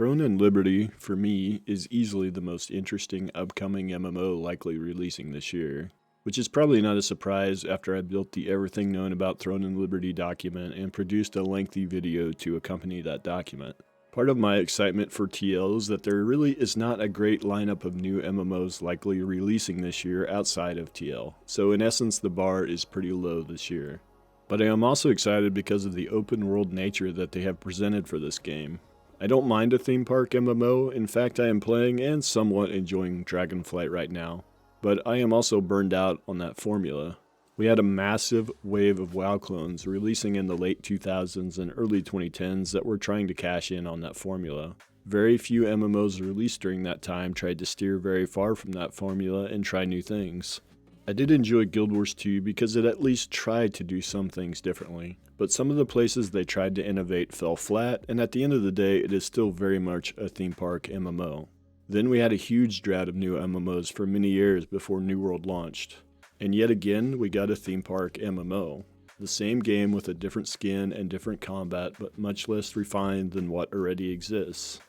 Throne and Liberty, for me, is easily the most interesting upcoming MMO likely releasing this year, which is probably not a surprise after I built the Everything Known About Throne and Liberty document and produced a lengthy video to accompany that document. Part of my excitement for TL is that there really is not a great lineup of new MMOs likely releasing this year outside of TL, so in essence the bar is pretty low this year. But I am also excited because of the open world nature that they have presented for this game. I don't mind a theme park MMO, in fact I am playing and somewhat enjoying Dragonflight right now, but I am also burned out on that formula. We had a massive wave of WoW clones releasing in the late 2000s and early 2010s that were trying to cash in on that formula. Very few MMOs released during that time tried to steer very far from that formula and try new things. I did enjoy Guild Wars 2 because it at least tried to do some things differently, but some of the places they tried to innovate fell flat, and at the end of the day it is still very much a theme park MMO. Then we had a huge drought of new MMOs for many years before New World launched. And yet again, we got a theme park MMO. The same game with a different skin and different combat, but much less refined than what already exists.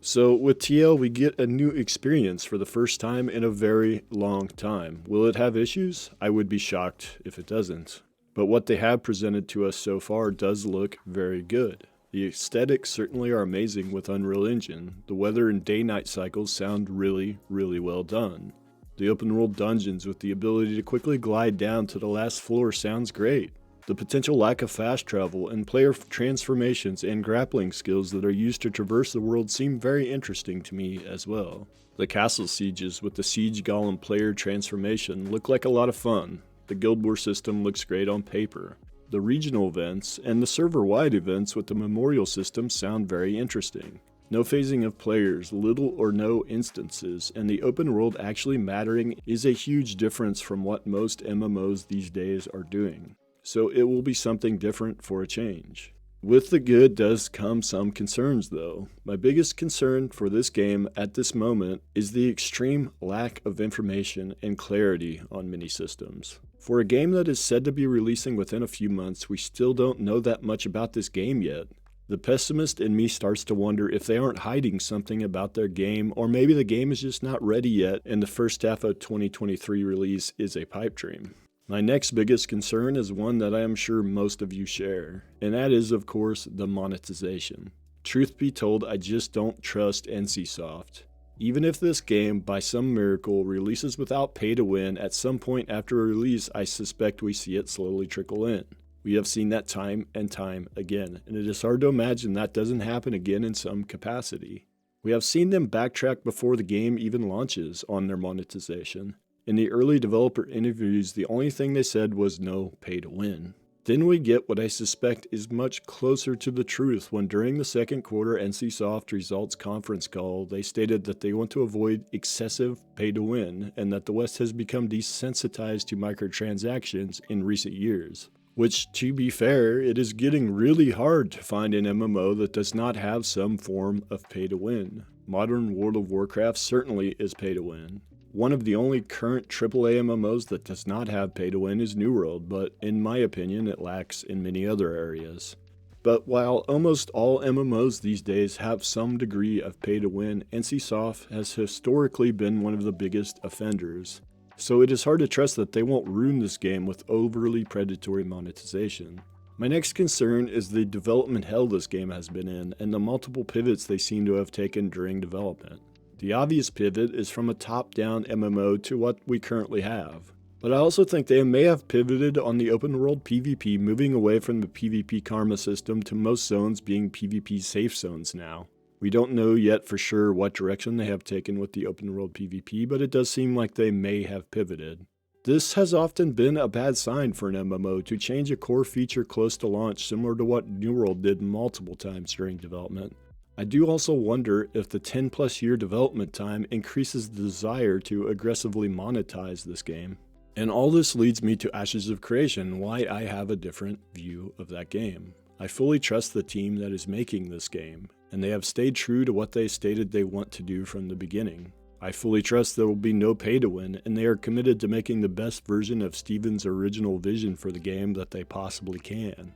So with TL, we get a new experience for the first time in a very long time. Will it have issues? I would be shocked if it doesn't. But what they have presented to us so far does look very good. The aesthetics certainly are amazing with Unreal Engine. The weather and day-night cycles sound really, really well done. The open world dungeons with the ability to quickly glide down to the last floor sounds great. The potential lack of fast travel and player transformations and grappling skills that are used to traverse the world seem very interesting to me as well. The castle sieges with the siege golem player transformation look like a lot of fun. The Guild Wars system looks great on paper. The regional events and the server-wide events with the memorial system sound very interesting. No phasing of players, little or no instances, and the open world actually mattering is a huge difference from what most MMOs these days are doing. So it will be something different for a change. With the good does come some concerns though. My biggest concern for this game at this moment is the extreme lack of information and clarity on many systems. For a game that is said to be releasing within a few months, we still don't know that much about this game yet. The pessimist in me starts to wonder if they aren't hiding something about their game, or maybe the game is just not ready yet and the first half of 2023 release is a pipe dream. My next biggest concern is one that I am sure most of you share, and that is of course the monetization. Truth be told, I just don't trust NCSoft. Even if this game, by some miracle, releases without pay to win at some point after a release, I suspect we see it slowly trickle in. We have seen that time and time again, and it is hard to imagine that doesn't happen again in some capacity. We have seen them backtrack before the game even launches on their monetization. In the early developer interviews, the only thing they said was no pay to win. Then we get what I suspect is much closer to the truth when during the second quarter NCSoft results conference call, they stated that they want to avoid excessive pay to win and that the West has become desensitized to microtransactions in recent years. Which, to be fair, it is getting really hard to find an MMO that does not have some form of pay to win. Modern World of Warcraft certainly is pay to win. One of the only current AAA MMOs that does not have pay to win is New World, but in my opinion it lacks in many other areas. But while almost all MMOs these days have some degree of pay to win, NCSoft has historically been one of the biggest offenders. So it is hard to trust that they won't ruin this game with overly predatory monetization. My next concern is the development hell this game has been in and the multiple pivots they seem to have taken during development. The obvious pivot is from a top-down MMO to what we currently have. But I also think they may have pivoted on the open world PvP, moving away from the PvP karma system to most zones being PvP safe zones now. We don't know yet for sure what direction they have taken with the open world PvP, but it does seem like they may have pivoted. This has often been a bad sign for an MMO to change a core feature close to launch, similar to what New World did multiple times during development. I do also wonder if the 10+ year development time increases the desire to aggressively monetize this game. And all this leads me to Ashes of Creation, why I have a different view of that game. I fully trust the team that is making this game, and they have stayed true to what they stated they want to do from the beginning. I fully trust there will be no pay to win, and they are committed to making the best version of Steven's original vision for the game that they possibly can.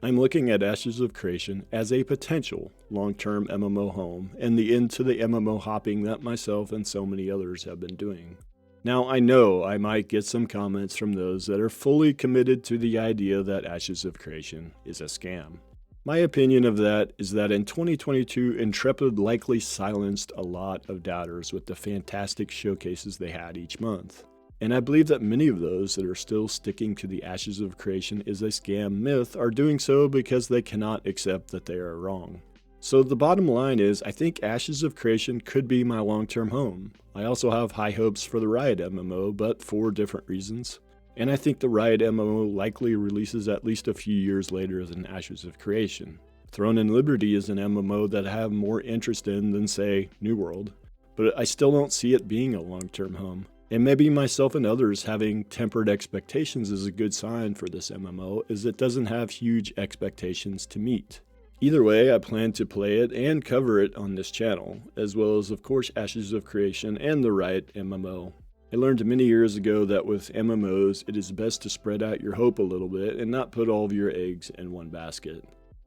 I'm looking at Ashes of Creation as a potential long-term MMO home and the end to the MMO hopping that myself and so many others have been doing. Now, I know I might get some comments from those that are fully committed to the idea that Ashes of Creation is a scam. My opinion of that is that in 2022, Intrepid likely silenced a lot of doubters with the fantastic showcases they had each month. And I believe that many of those that are still sticking to the Ashes of Creation is a scam myth are doing so because they cannot accept that they are wrong. So the bottom line is, I think Ashes of Creation could be my long-term home. I also have high hopes for the Riot MMO, but for different reasons. And I think the Riot MMO likely releases at least a few years later than Ashes of Creation. Throne and Liberty is an MMO that I have more interest in than, say, New World, but I still don't see it being a long-term home. And maybe myself and others having tempered expectations is a good sign for this MMO, as it doesn't have huge expectations to meet. Either way, I plan to play it and cover it on this channel, as well as of course Ashes of Creation and the Riot MMO. I learned many years ago that with MMOs, it is best to spread out your hope a little bit and not put all of your eggs in one basket.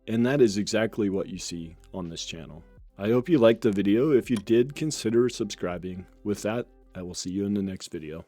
And that is exactly what you see on this channel. I hope you liked the video. If you did, consider subscribing. With that, I will see you in the next video.